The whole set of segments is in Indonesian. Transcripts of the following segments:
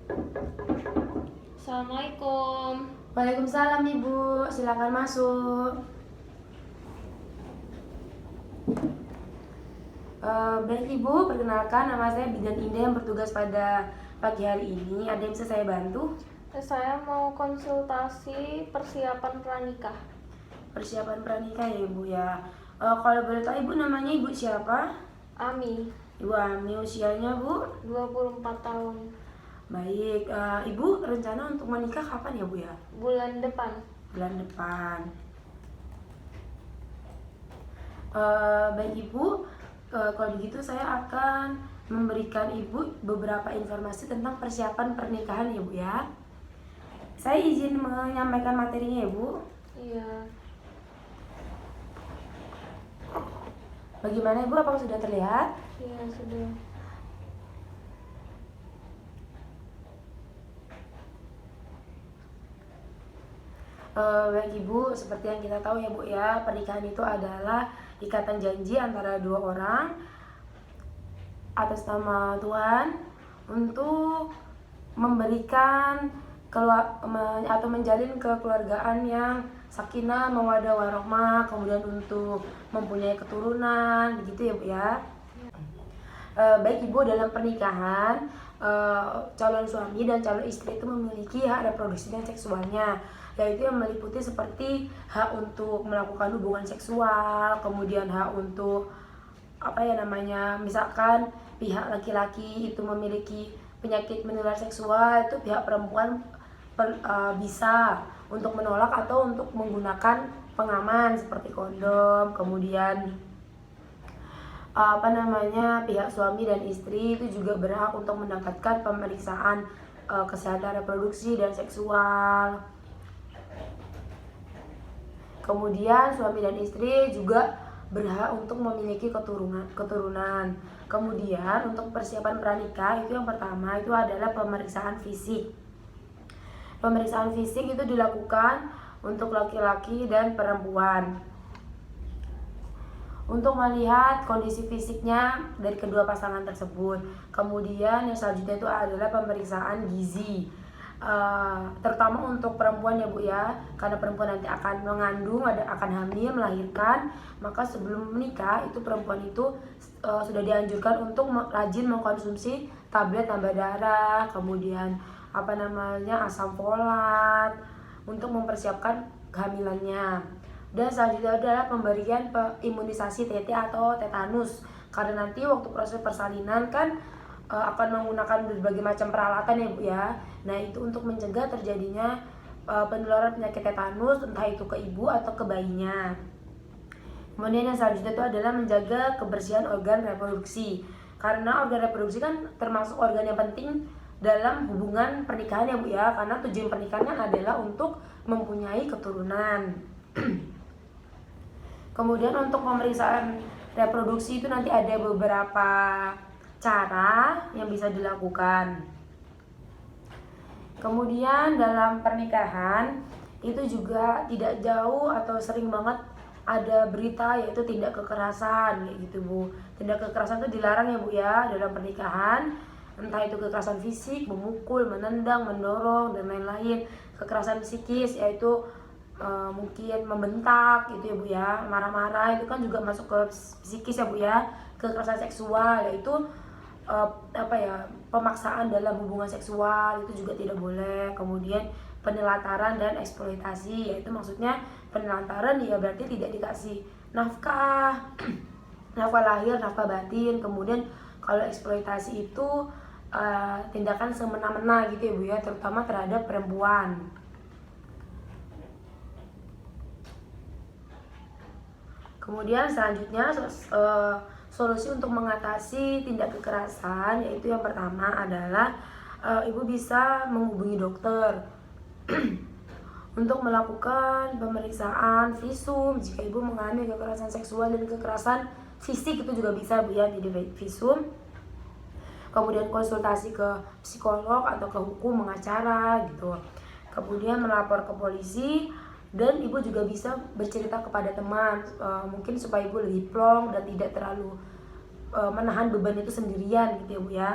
Assalamualaikum. Waalaikumsalam Ibu, silakan masuk. Baik Ibu, perkenalkan nama saya Bidan Indah yang bertugas pada pagi hari ini. Ada yang bisa saya bantu? Saya mau konsultasi persiapan pranikah. Persiapan pranikah ya Ibu ya. Kalau boleh tahu Ibu namanya Ibu siapa? Ami, Ibu Ami, usianya Bu? 24 tahun. Baik, Ibu rencana untuk menikah kapan ya Bu ya? Bulan depan. Bulan depan. Baik Ibu, kalau begitu saya akan memberikan Ibu beberapa informasi tentang persiapan pernikahan ya Bu ya. Saya izin menyampaikan materinya ya Bu. Iya. Bagaimana Ibu, apakah sudah terlihat? Iya, sudah. Baik Ibu, seperti yang kita tahu ya Bu ya, pernikahan itu adalah ikatan janji antara dua orang atas nama Tuhan untuk memberikan atau menjalin kekeluargaan yang sakinah, mawaddah, warahmah, kemudian untuk mempunyai keturunan, begitu ya Bu ya. Baik Ibu, dalam pernikahan calon suami dan calon istri itu memiliki hak reproduksi dan seksualnya, yaitu yang meliputi seperti hak untuk melakukan hubungan seksual, kemudian hak untuk misalkan pihak laki-laki itu memiliki penyakit menular seksual, itu pihak perempuan bisa untuk menolak atau untuk menggunakan pengaman seperti kondom. Kemudian pihak suami dan istri itu juga berhak untuk mendapatkan pemeriksaan kesehatan reproduksi dan seksual. Kemudian suami dan istri juga berhak untuk memiliki keturunan. Kemudian untuk persiapan pranikah itu yang pertama itu adalah pemeriksaan fisik. Pemeriksaan fisik itu dilakukan untuk laki-laki dan perempuan untuk melihat kondisi fisiknya dari kedua pasangan tersebut. Kemudian yang selanjutnya itu adalah pemeriksaan gizi, terutama untuk perempuan ya Bu ya, karena perempuan nanti akan mengandung, akan hamil, melahirkan. Maka sebelum menikah itu perempuan itu sudah dianjurkan untuk rajin mengkonsumsi tablet tambah darah, kemudian asam folat untuk mempersiapkan kehamilannya. Dan selanjutnya adalah pemberian imunisasi TT atau tetanus, karena nanti waktu proses persalinan kan akan menggunakan berbagai macam peralatan ya Bu ya. Nah itu untuk mencegah terjadinya penularan penyakit tetanus, entah itu ke ibu atau ke bayinya. Kemudian yang selanjutnya itu adalah menjaga kebersihan organ reproduksi, karena organ reproduksi kan termasuk organ yang penting dalam hubungan pernikahan ya Bu ya, karena tujuan pernikahan kan adalah untuk mempunyai keturunan. Kemudian untuk pemeriksaan reproduksi itu nanti ada beberapa cara yang bisa dilakukan. Kemudian dalam pernikahan itu juga tidak jauh atau sering banget ada berita yaitu tindak kekerasan kayak gitu Bu. Tindak kekerasan itu dilarang ya Bu ya dalam pernikahan. Entah itu kekerasan fisik, memukul, menendang, mendorong dan lain-lain. Kekerasan psikis yaitu mungkin membentak gitu ya Bu ya, marah-marah, itu kan juga masuk ke psikis ya Bu ya. Kekerasan seksual yaitu pemaksaan dalam hubungan seksual itu juga tidak boleh. Kemudian penelantaran dan eksploitasi, yaitu maksudnya penelantaran ya berarti tidak dikasih nafkah nafkah lahir, nafkah batin. Kemudian kalau eksploitasi itu tindakan semena-mena gitu ya Bu ya, terutama terhadap perempuan. Kemudian selanjutnya solusi untuk mengatasi tindak kekerasan yaitu yang pertama adalah ibu bisa menghubungi dokter untuk melakukan pemeriksaan visum jika ibu mengalami kekerasan seksual dan kekerasan fisik, itu juga bisa Bu ya, jadi visum. Kemudian konsultasi ke psikolog atau ke hukum mengacara gitu. Kemudian melapor ke polisi, dan ibu juga bisa bercerita kepada teman, mungkin supaya ibu lebih plong dan tidak terlalu menahan beban itu sendirian gitu ya Bu ya.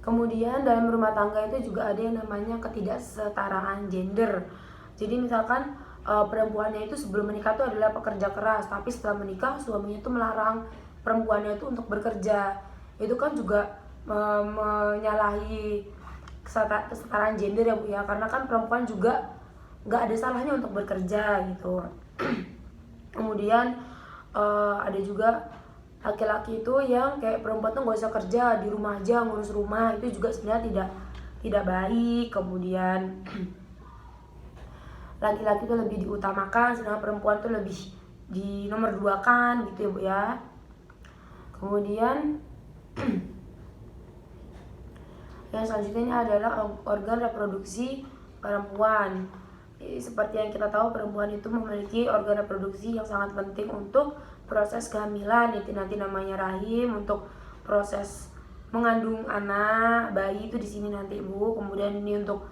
Kemudian dalam rumah tangga itu juga ada yang namanya ketidaksetaraan gender. Jadi misalkan perempuannya itu sebelum menikah itu adalah pekerja keras, tapi setelah menikah suaminya itu melarang perempuannya itu untuk bekerja. Itu kan juga menyalahi kesetaraan gender ya Bu ya, karena kan perempuan juga nggak ada salahnya untuk bekerja gitu. Kemudian ada juga laki-laki itu yang kayak perempuan tuh nggak usah kerja, di rumah aja ngurus rumah, itu juga sebenarnya tidak baik. Kemudian laki-laki itu lebih diutamakan, sedangkan perempuan tuh lebih di nomor 2 kan gitu ya Bu ya. Kemudian yang selanjutnya ini adalah organ reproduksi perempuan. Seperti yang kita tahu, perempuan itu memiliki organ reproduksi yang sangat penting untuk proses kehamilan, itu nanti namanya rahim, untuk proses mengandung anak, bayi itu di sini nanti Bu. Kemudian ini untuk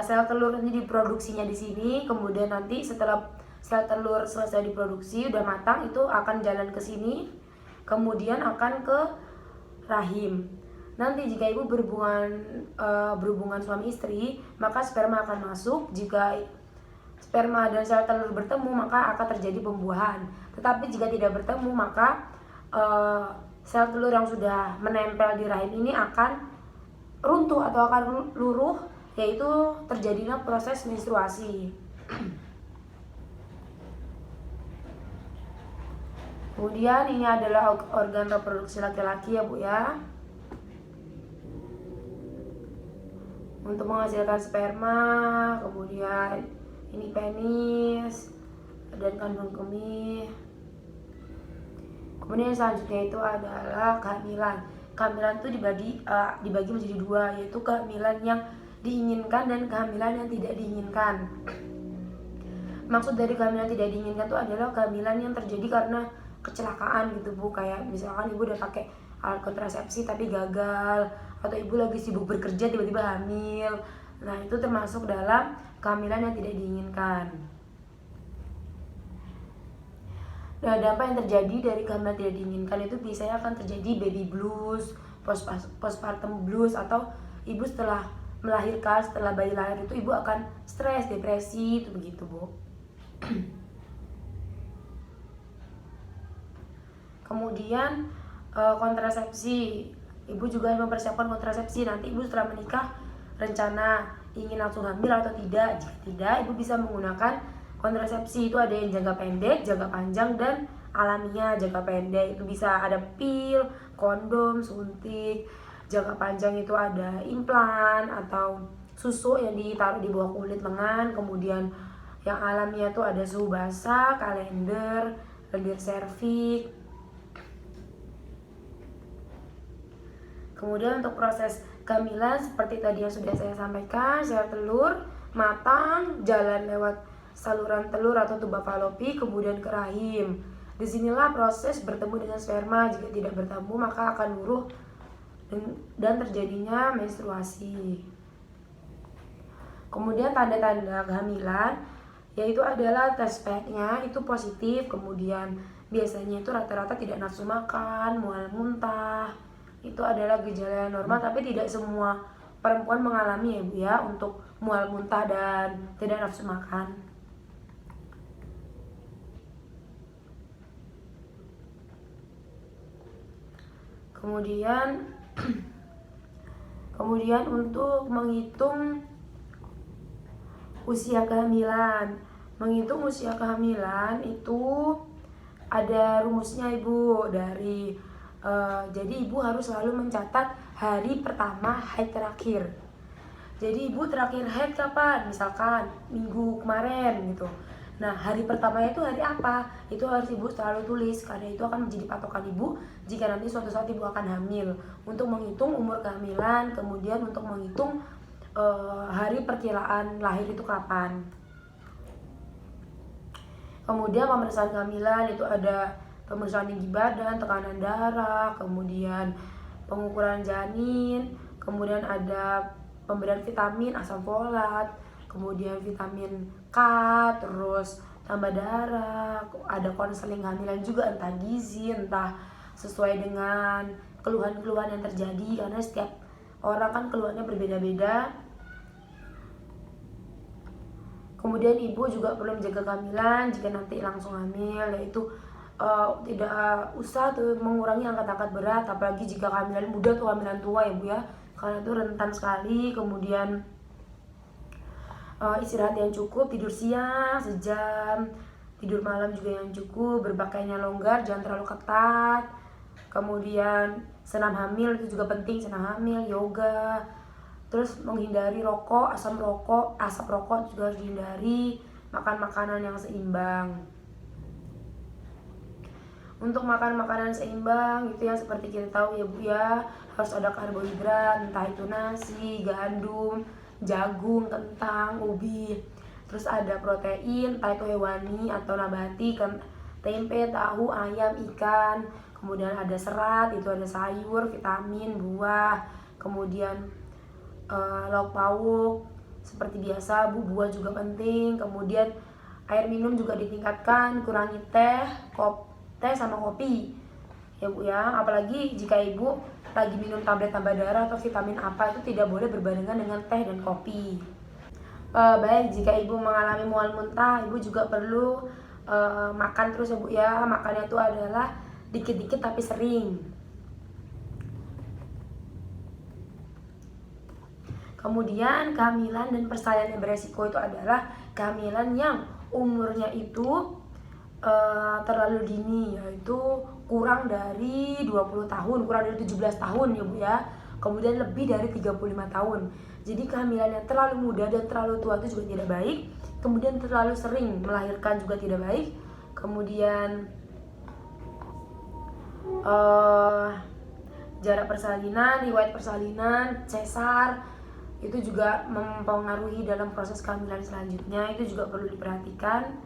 sel telur nanti diproduksinya di sini. Kemudian nanti setelah sel telur selesai diproduksi udah matang, itu akan jalan ke sini, kemudian akan ke rahim. Nanti jika ibu berhubungan suami istri, maka sperma akan masuk. Jika sperma dan sel telur bertemu, maka akan terjadi pembuahan. Tetapi jika tidak bertemu, maka sel telur yang sudah menempel di rahim ini akan runtuh atau akan luruh, yaitu terjadinya proses menstruasi. Kemudian ini adalah organ reproduksi laki-laki ya Bu ya. Untuk menghasilkan sperma, kemudian ini penis dan kandung kemih. Kemudian selanjutnya itu adalah kehamilan. Kehamilan itu dibagi menjadi 2, yaitu kehamilan yang diinginkan dan kehamilan yang tidak diinginkan. Maksud dari kehamilan tidak diinginkan itu adalah kehamilan yang terjadi karena kecelakaan gitu Bu, kayak misalkan ibu udah pakai alat kontrasepsi tapi gagal, atau ibu lagi sibuk bekerja tiba-tiba hamil. Nah, itu termasuk dalam kehamilan yang tidak diinginkan. Nah, dampak yang terjadi dari kehamilan tidak diinginkan itu biasanya akan terjadi baby blues, postpartum blues, atau ibu setelah melahirkan, setelah bayi lahir itu ibu akan stres, depresi, itu begitu Bu. Kemudian kontrasepsi, ibu juga mempersiapkan kontrasepsi. Nanti ibu setelah menikah rencana ingin langsung hamil atau tidak. Jika tidak, ibu bisa menggunakan kontrasepsi. Itu ada yang jangka pendek, jangka panjang, dan alamiah. Jangka pendek itu bisa ada pil, kondom, suntik. Jangka panjang itu ada implan atau susu yang ditaruh di bawah kulit lengan. Kemudian yang alamiah itu ada suhu basah, kalender, lendir serviks. Kemudian untuk proses kehamilan seperti tadi yang sudah saya sampaikan, sel telur matang, jalan lewat saluran telur atau tuba falopi, kemudian ke rahim. Disinilah proses bertemu dengan sperma. Jika tidak bertemu, maka akan luruh dan terjadinya menstruasi. Kemudian tanda-tanda kehamilan yaitu adalah tes PEG-nya itu positif, kemudian biasanya itu rata-rata tidak nafsu makan, mual muntah. Itu adalah gejala yang normal, tapi tidak semua perempuan mengalami ya Bu ya, untuk mual muntah dan tidak nafsu makan. Kemudian untuk menghitung usia kehamilan. Menghitung usia kehamilan itu ada rumusnya Ibu. Jadi ibu harus selalu mencatat hari pertama haid terakhir. Jadi ibu terakhir haid kapan? Misalkan minggu kemarin gitu. Nah, hari pertama itu hari apa? Itu harus ibu selalu tulis, karena itu akan menjadi patokan ibu jika nanti suatu saat ibu akan hamil. Untuk menghitung umur kehamilan, kemudian untuk menghitung hari perkiraan lahir itu kapan. Kemudian pemeriksaan kehamilan itu ada pemeriksaan tinggi badan, tekanan darah, kemudian pengukuran janin, kemudian ada pemberian vitamin, asam folat, kemudian vitamin K, terus tambah darah, ada konseling kehamilan juga, entah gizi, entah sesuai dengan keluhan-keluhan yang terjadi, karena setiap orang kan keluhannya berbeda-beda. Kemudian ibu juga perlu menjaga kehamilan jika nanti langsung hamil, yaitu tidak usah tuh mengurangi angkat-angkat berat, apalagi jika kehamilan muda atau kehamilan tua ya Bu ya, karena itu rentan sekali. Kemudian istirahat yang cukup, tidur siang sejam, tidur malam juga yang cukup, berpakaiannya longgar, jangan terlalu ketat. Kemudian senam hamil itu juga penting, senam hamil, yoga. Terus menghindari rokok, asap rokok juga harus dihindari. Makan makanan yang seimbang. Untuk makan makanan seimbang itu yang seperti kita tahu ya Bu ya, harus ada karbohidrat, entah itu nasi, gandum, jagung, kentang, ubi. Terus ada protein, entah itu hewani atau nabati, tempe, tahu, ayam, ikan. Kemudian ada serat, itu ada sayur, vitamin, buah. Kemudian lauk pauk seperti biasa Bu, buah juga penting. Kemudian air minum juga ditingkatkan, kurangi teh sama kopi ya Bu ya. Apalagi jika ibu lagi minum tablet tambah darah atau vitamin apa, itu tidak boleh berbarengan dengan teh dan kopi. Baik, jika ibu mengalami mual muntah, ibu juga perlu makan terus ya Bu ya. Makannya itu adalah dikit-dikit tapi sering. Kemudian kehamilan dan persalinan yang beresiko itu adalah kehamilan yang umurnya itu terlalu dini, yaitu kurang dari 20 tahun, kurang dari 17 tahun ya Bu ya. Kemudian lebih dari 35 tahun. Jadi kehamilan yang terlalu muda dan terlalu tua itu juga tidak baik. Kemudian terlalu sering melahirkan juga tidak baik. Kemudian jarak persalinan, riwayat persalinan, sesar itu juga mempengaruhi dalam proses kehamilan selanjutnya, itu juga perlu diperhatikan.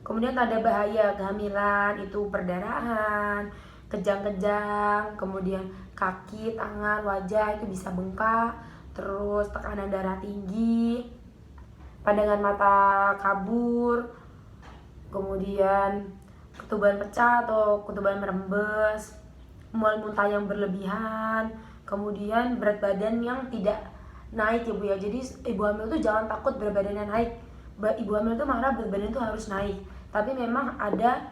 Kemudian ada bahaya kehamilan itu perdarahan, kejang-kejang, kemudian kaki, tangan, wajah itu bisa bengkak, terus tekanan darah tinggi, pandangan mata kabur, kemudian ketuban pecah atau ketuban merembes, mual muntah yang berlebihan, kemudian berat badan yang tidak naik ya Bu ya. Jadi ibu hamil tuh jangan takut berat badannya naik. Ibu hamil tuh marah berat badan tuh harus naik, tapi memang ada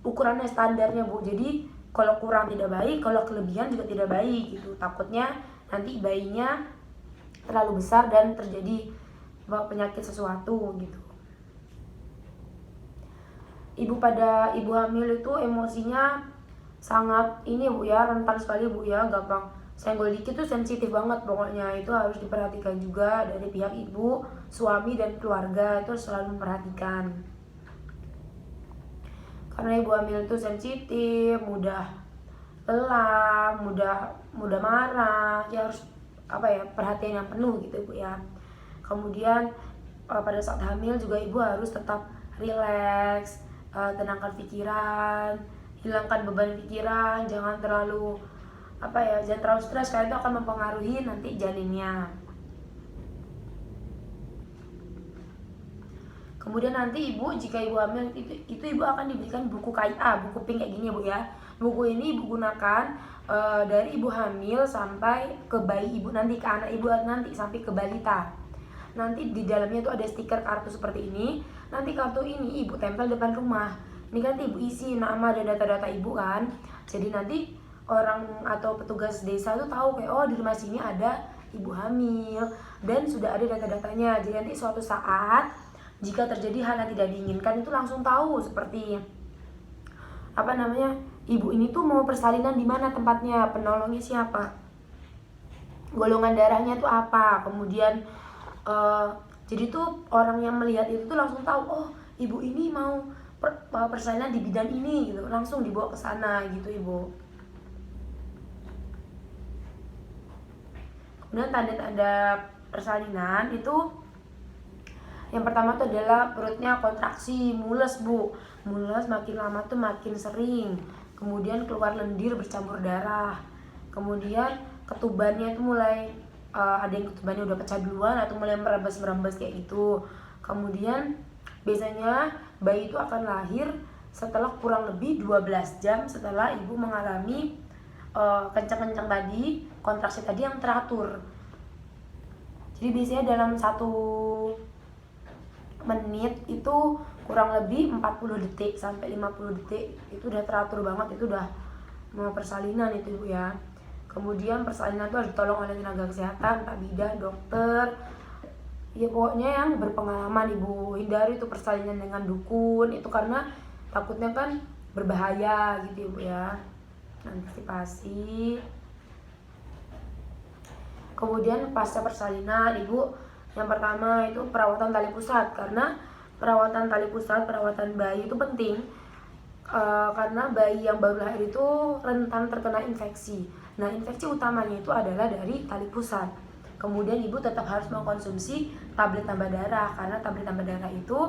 ukurannya, standarnya Bu. Jadi kalau kurang tidak baik, kalau kelebihan juga tidak baik gitu. Takutnya nanti bayinya terlalu besar dan terjadi penyakit sesuatu gitu. Ibu hamil itu emosinya sangat ini Bu ya, rentan sekali Bu ya, gampang senggol dikit tuh sensitif banget pokoknya. Itu harus diperhatikan juga dari pihak ibu, suami dan keluarga, itu selalu memperhatikan. Karena ibu hamil itu sensitif, mudah lelah, mudah marah, ya harus perhatian yang penuh gitu Bu ya. Kemudian pada saat hamil juga ibu harus tetap rileks, tenangkan pikiran, hilangkan beban pikiran, jangan terlalu stres, karena itu akan mempengaruhi nanti janinnya. Kemudian nanti jika ibu hamil itu ibu akan diberikan buku KIA, buku pink kayak gini ya Bu ya. Buku ini ibu gunakan dari ibu hamil sampai ke bayi ibu nanti, ke anak ibu nanti sampai ke balita. Nanti di dalamnya tuh ada stiker kartu seperti ini. Nanti kartu ini ibu tempel depan rumah. Ini kan ibu isi nama dan data-data ibu kan. Jadi nanti orang atau petugas desa tuh tahu kayak, oh di rumah sini ada ibu hamil dan sudah ada data-datanya. Jadi nanti suatu saat jika terjadi hal yang tidak diinginkan itu langsung tahu, seperti ibu ini tuh mau persalinan di mana tempatnya, penolongnya siapa, golongan darahnya tuh apa. Kemudian jadi tuh orang yang melihat itu tuh langsung tahu, oh ibu ini mau persalinan di bidang ini gitu, langsung dibawa ke sana gitu ibu. Kemudian tanda-tanda persalinan itu yang pertama tuh adalah perutnya kontraksi, mules Bu. Mules makin lama tuh makin sering. Kemudian keluar lendir bercampur darah. Kemudian ketubannya itu mulai ada yang ketubannya udah pecah duluan atau mulai merembes kayak gitu. Kemudian biasanya bayi itu akan lahir setelah kurang lebih 12 jam setelah ibu mengalami kencang-kencang tadi, kontraksi tadi yang teratur. Jadi biasanya dalam 1 menit itu kurang lebih 40 detik sampai 50 detik itu udah teratur banget, itu udah mau persalinan itu ibu ya. Kemudian persalinan itu harus ditolong oleh tenaga kesehatan, entah bidan, dokter, ya pokoknya yang berpengalaman ibu. Hindari itu persalinan dengan dukun, itu karena takutnya kan berbahaya gitu ibu ya. Antisipasi. Kemudian pasca persalinan ibu, yang pertama itu perawatan tali pusat, karena perawatan tali pusat, perawatan bayi itu penting karena bayi yang baru lahir itu rentan terkena infeksi. Nah, infeksi utamanya itu adalah dari tali pusat. Kemudian ibu tetap harus mengkonsumsi tablet tambah darah, karena tablet tambah darah itu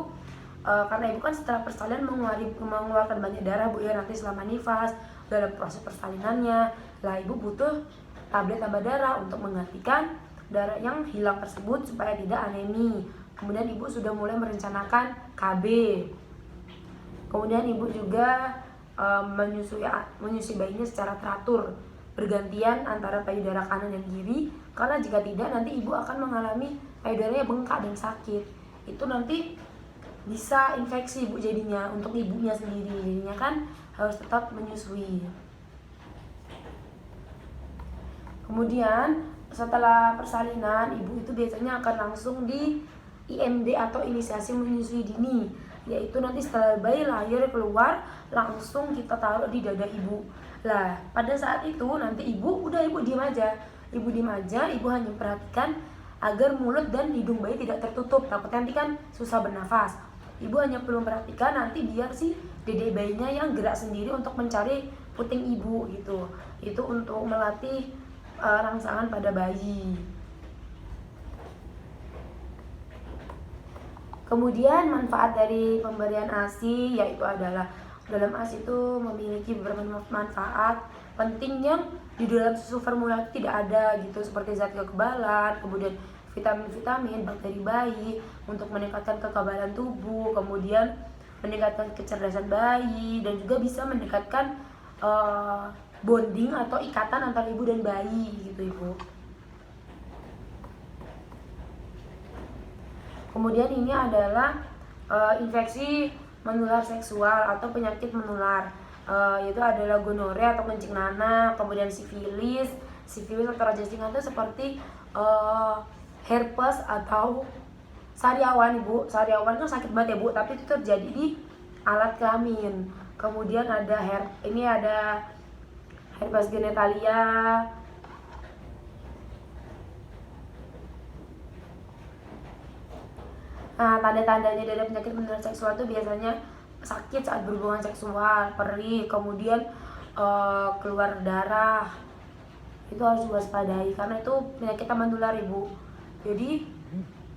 karena ibu kan setelah persalinan mengeluarkan banyak darah bu ya, nanti selama nifas dalam proses persalinannya lah ibu butuh tablet tambah darah untuk menggantikan darah yang hilang tersebut supaya tidak anemi. Kemudian ibu sudah mulai merencanakan KB. Kemudian ibu juga menyusui bayinya secara teratur, bergantian antara payudara kanan dan kiri, karena jika tidak nanti ibu akan mengalami payudaranya bengkak dan sakit. Itu nanti bisa infeksi ibu jadinya untuk ibunya sendiri, jadinya kan harus tetap menyusui. Kemudian setelah persalinan ibu itu biasanya akan langsung di IMD atau inisiasi menyusui dini, yaitu nanti setelah bayi lahir keluar langsung kita taruh di dada ibu. Lah pada saat itu nanti ibu diem aja, ibu hanya perhatikan agar mulut dan hidung bayi tidak tertutup, takutnya nanti kan susah bernafas. Ibu hanya perlu perhatikan nanti biar si dede bayinya yang gerak sendiri untuk mencari puting ibu gitu. Itu untuk melatih rangsangan pada bayi. Kemudian manfaat dari pemberian ASI yaitu adalah dalam ASI itu memiliki beberapa manfaat penting yang di dalam susu formula tidak ada gitu, seperti zat kekebalan, kemudian vitamin-vitamin, bakteri bayi untuk meningkatkan kekebalan tubuh, kemudian meningkatkan kecerdasan bayi, dan juga bisa meningkatkan bonding atau ikatan antara ibu dan bayi gitu ibu. Kemudian ini adalah infeksi menular seksual atau penyakit menular, yaitu adalah gonorea atau kencing nanah, kemudian sifilis atau raja singa itu seperti herpes atau sariawan ibu. Sariawan kan sakit banget ya bu, tapi itu terjadi di alat kelamin. Kemudian ada herpes genitalia. Nah, tanda-tandanya dari penyakit menular seksual itu biasanya sakit saat berhubungan seksual, perih, kemudian keluar darah. Itu harus diwaspadai karena itu penyakit menular ibu. Jadi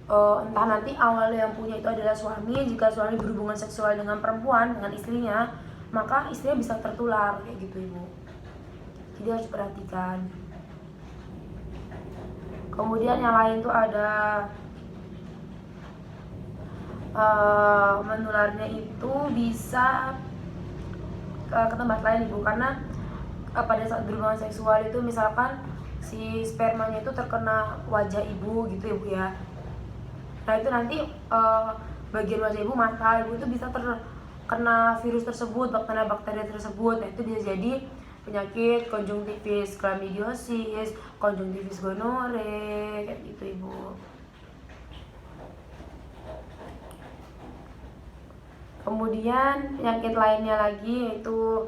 entah nanti awal yang punya itu adalah suami, jika suami berhubungan seksual dengan perempuan, dengan istrinya, maka istrinya bisa tertular kayak gitu ibu. Jadi harus perhatikan. Kemudian yang lain tuh ada menularnya itu bisa ke tempat lain ibu, karena pada saat berhubungan seksual itu misalkan si spermanya itu terkena wajah ibu gitu ibu ya. Nah itu nanti bagian wajah ibu, mata ibu itu bisa terkena virus tersebut, bakteri tersebut. Nah itu bisa jadi penyakit konjungtivis chlamydiosis, konjungtivis gonore kayak gitu ibu. Kemudian penyakit lainnya lagi yaitu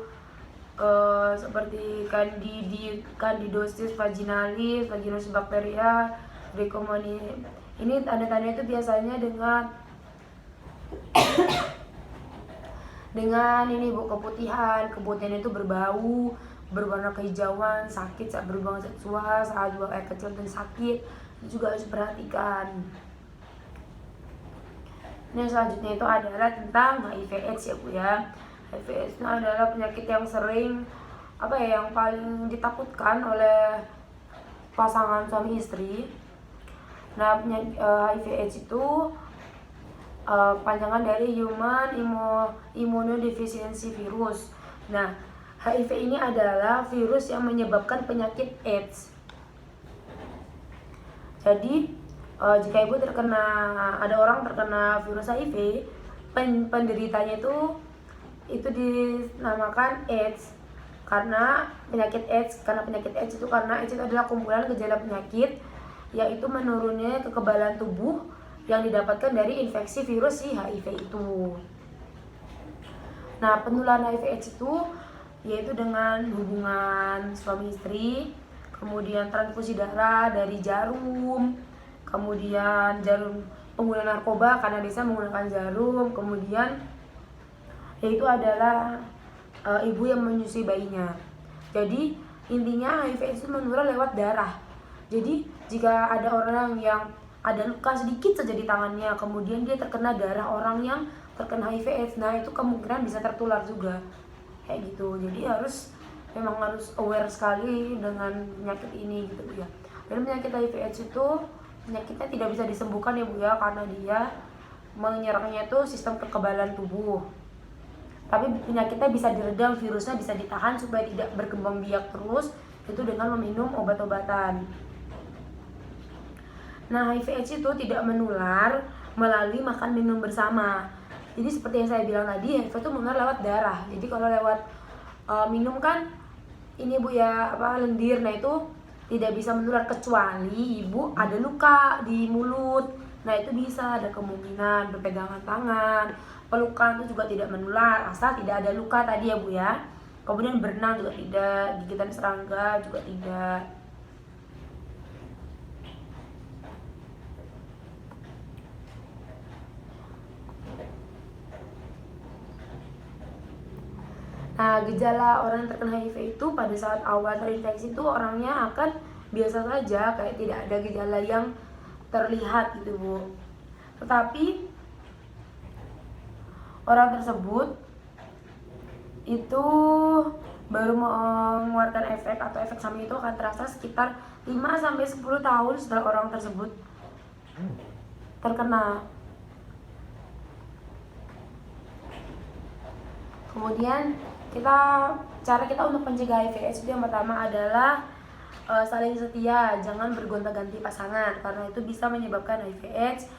seperti candidosis vaginalis, vaginosis bacteria, trichomoniasis. Ini tanda-tanda itu biasanya dengan ini bu, keputihan itu berbau, berwarna kehijauan, sakit saat berhubungan seksual, saat buang air kecil dan sakit, itu juga harus diperhatikan. Ini selanjutnya itu adalah tentang HIV/AIDS ya bu ya. HIV/AIDS itu adalah penyakit yang sering yang paling ditakutkan oleh pasangan suami istri. Nah HIV/AIDS itu panjangan dari Human Immunodeficiency Virus. Nah, HIV ini adalah virus yang menyebabkan penyakit AIDS. Jadi jika ibu ada orang terkena virus HIV, penderitanya itu dinamakan AIDS. Karena penyakit AIDS itu karena AIDS itu adalah kumpulan gejala penyakit, yaitu menurunnya kekebalan tubuh yang didapatkan dari infeksi virus si HIV itu. Nah, penularan HIV/AIDS itu yaitu dengan hubungan suami istri, kemudian transfusi darah dari jarum, kemudian pengguna narkoba karena bisa menggunakan jarum, kemudian yaitu adalah ibu yang menyusui bayinya. Jadi intinya HIV/AIDS itu menular lewat darah. Jadi jika ada orang yang ada luka sedikit saja di tangannya, kemudian dia terkena darah orang yang terkena HIV/AIDS, nah itu kemungkinan bisa tertular juga, kayak gitu. Jadi memang harus aware sekali dengan penyakit ini gitu ya. Dan penyakit HIV/AIDS itu penyakitnya tidak bisa disembuhkan ya Bu ya, karena dia menyerangnya itu sistem kekebalan tubuh. Tapi penyakitnya bisa diredam, virusnya bisa ditahan supaya tidak berkembang biak terus, itu dengan meminum obat-obatan. Nah, HIV/AIDS itu tidak menular melalui makan minum bersama. Jadi seperti yang saya bilang tadi, HIV itu menular lewat darah. Jadi kalau lewat minum kan ini Bu ya, lendir, nah itu tidak bisa menular kecuali ibu ada luka di mulut. Nah, itu bisa ada kemungkinan berpegangan tangan, pelukan itu juga tidak menular asal tidak ada luka tadi ya Bu ya. Kemudian berenang juga tidak, gigitan serangga juga tidak. Nah, gejala orang yang terkena HIV itu pada saat awal terinfeksi itu orangnya akan biasa saja, kayak tidak ada gejala yang terlihat gitu Bu. Tetapi orang tersebut itu baru mengeluarkan efek atau efek samping itu akan terasa sekitar 5-10 tahun setelah orang tersebut terkena. Kemudian cara kita untuk mencegah HIV/AIDS itu yang pertama adalah saling setia, jangan bergonta-ganti pasangan karena itu bisa menyebabkan HIV/AIDS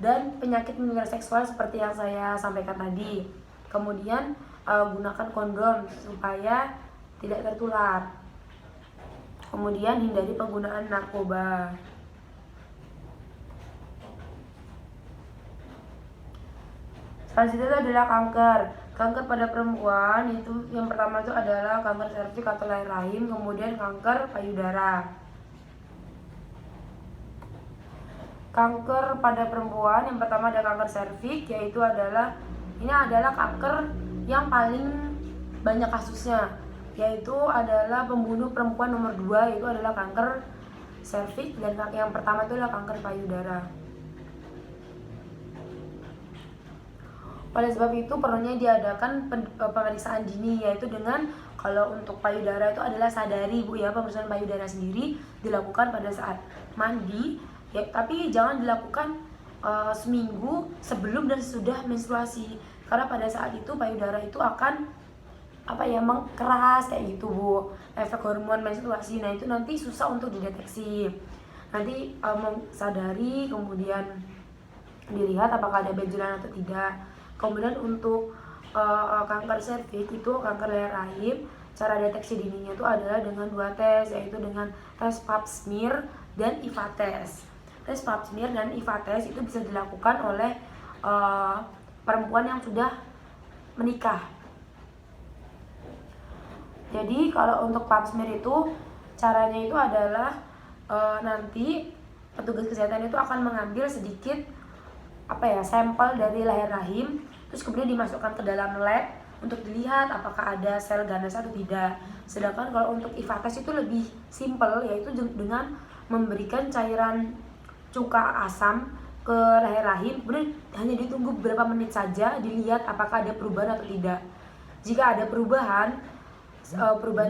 dan penyakit menular seksual seperti yang saya sampaikan tadi. Kemudian gunakan kondom supaya tidak tertular. Kemudian hindari penggunaan narkoba. Selanjutnya itu adalah kanker. Kanker pada perempuan itu yang pertama itu adalah kanker serviks atau leher rahim, kemudian kanker payudara. Kanker pada perempuan yang pertama ada kanker serviks, yaitu adalah kanker yang paling banyak kasusnya, yaitu adalah pembunuh perempuan nomor 2, yaitu adalah kanker serviks, dan yang pertama itu adalah kanker payudara. Oleh sebab itu perlunya diadakan pemeriksaan dini, yaitu dengan kalau untuk payudara itu adalah sadari Bu ya, pemeriksaan payudara sendiri dilakukan pada saat mandi ya, tapi jangan dilakukan seminggu sebelum dan sesudah menstruasi, karena pada saat itu payudara itu akan keras kayak gitu Bu, efek hormon menstruasi. Nah itu nanti susah untuk dideteksi. Nanti sadari, kemudian dilihat apakah ada benjolan atau tidak. Kemudian untuk kanker serviks itu kanker leher rahim, cara deteksi dininya itu adalah dengan 2 tes, yaitu dengan tes pap smear dan IVA test. Tes pap smear dan IVA test itu bisa dilakukan oleh perempuan yang sudah menikah. Jadi kalau untuk pap smear itu caranya itu adalah nanti petugas kesehatan itu akan mengambil sedikit sampel dari leher rahim, terus kemudian dimasukkan ke dalam lab untuk dilihat apakah ada sel ganas atau tidak. Sedangkan kalau untuk IVA test itu lebih simpel, yaitu dengan memberikan cairan cuka asam ke leher rahim, kemudian hanya ditunggu beberapa menit saja, dilihat apakah ada perubahan atau tidak. Jika ada perubahan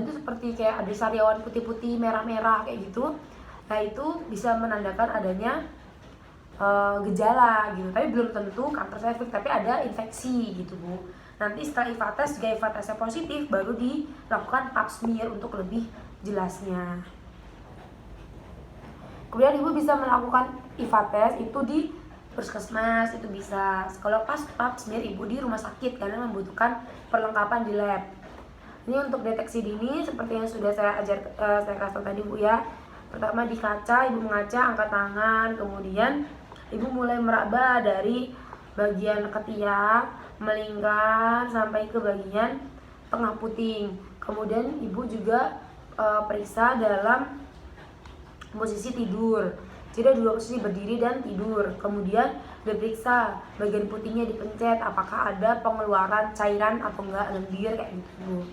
itu seperti kayak ada sariawan putih-putih, merah-merah kayak gitu, nah itu bisa menandakan adanya gejala gitu, tapi belum tentu kanker serviks, tapi ada infeksi gitu Bu. Nanti setelah IVA test, jika IVA testnya positif, baru dilakukan pap smear untuk lebih jelasnya. Kemudian Ibu bisa melakukan IVA test itu di puskesmas, itu bisa. Kalau pas pap smear Ibu di rumah sakit karena membutuhkan perlengkapan di lab. Ini untuk deteksi dini seperti yang sudah saya kasih tadi Bu ya. Pertama di kaca, Ibu mengaca, angkat tangan, kemudian Ibu mulai meraba dari bagian ketiak, melingkar sampai ke bagian tengah puting. Kemudian Ibu juga periksa dalam posisi tidur. Jadi ada 2 posisi, berdiri dan tidur. Kemudian diperiksa bagian putingnya, dipencet apakah ada pengeluaran cairan atau enggak, lendir kayak gitu.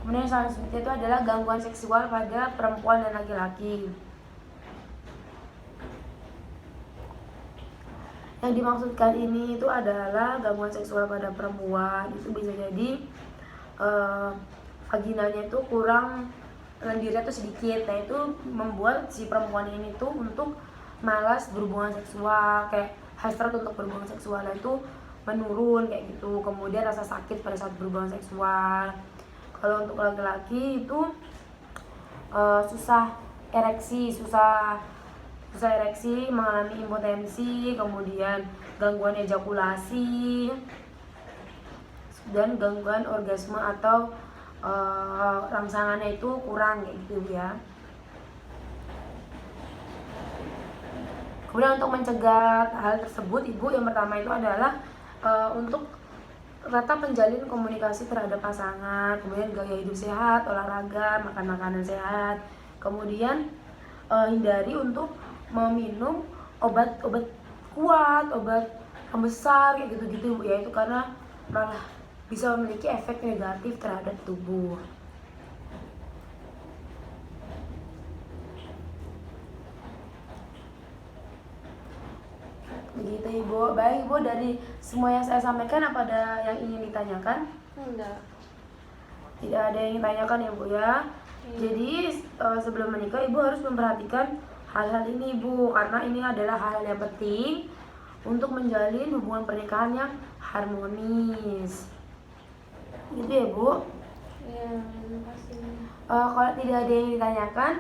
Kemudian selanjutnya itu adalah gangguan seksual pada perempuan dan laki-laki. Yang dimaksudkan ini itu adalah gangguan seksual pada perempuan. Itu bisa jadi vaginanya itu kurang, lendirnya itu sedikit. Nah itu membuat si perempuan ini tuh untuk malas berhubungan seksual, kayak hasrat untuk berhubungan seksual itu menurun kayak gitu. Kemudian rasa sakit pada saat berhubungan seksual. Kalau untuk laki-laki itu susah ereksi, mengalami impotensi, kemudian gangguan ejakulasi, dan gangguan orgasme atau rangsangannya itu kurang kayak gitu ya. Kemudian untuk mencegah hal tersebut, Ibu yang pertama itu adalah untuk tetap menjalin komunikasi terhadap pasangan, kemudian gaya hidup sehat, olahraga, makan makanan sehat, kemudian hindari untuk meminum obat-obat kuat, obat pembesar kayak gitu-gitu ya, itu karena malah bisa memiliki efek negatif terhadap tubuh. Begitu Ibu. Baik Ibu, dari semua yang saya sampaikan apa ada yang ingin ditanyakan? Enggak. Tidak ada yang ingin ditanyakan ya Bu ya. Jadi sebelum menikah Ibu harus memperhatikan hal-hal ini Ibu, karena ini adalah hal-hal yang penting untuk menjalin hubungan pernikahan yang harmonis. Gitu ya Bu. Iya, terima kasih. Kalau tidak ada yang ditanyakan,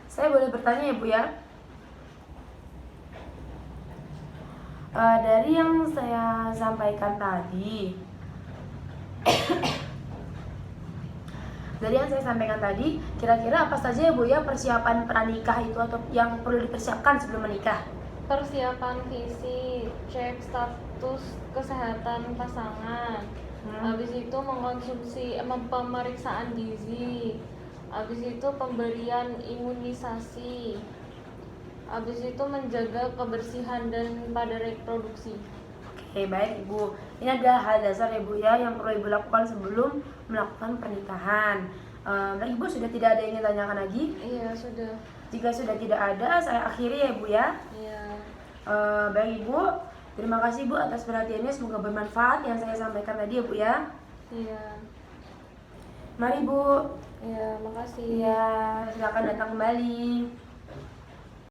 saya boleh bertanya ya Bu ya. Dari yang saya sampaikan tadi, kira-kira apa saja ya Bu ya persiapan pranikah itu atau yang perlu dipersiapkan sebelum menikah? Persiapan fisik, cek status kesehatan pasangan. Habis itu mengkonsumsi pemeriksaan gizi. Habis itu pemberian imunisasi. Habis itu menjaga kebersihan dan pada reproduksi. Oke, baik Ibu. Ini adalah hal dasar ya Bu ya yang perlu Ibu lakukan sebelum melakukan pernikahan. Nah, Ibu sudah tidak ada yang ingin tanyakan lagi? Iya, sudah. Jika sudah tidak ada, saya akhiri ya Bu ya. Iya. Baik Ibu, terima kasih Bu atas perhatiannya, semoga bermanfaat yang saya sampaikan tadi ya Bu ya. Iya. Mari Bu. Iya, makasih. Ya, silakan datang kembali.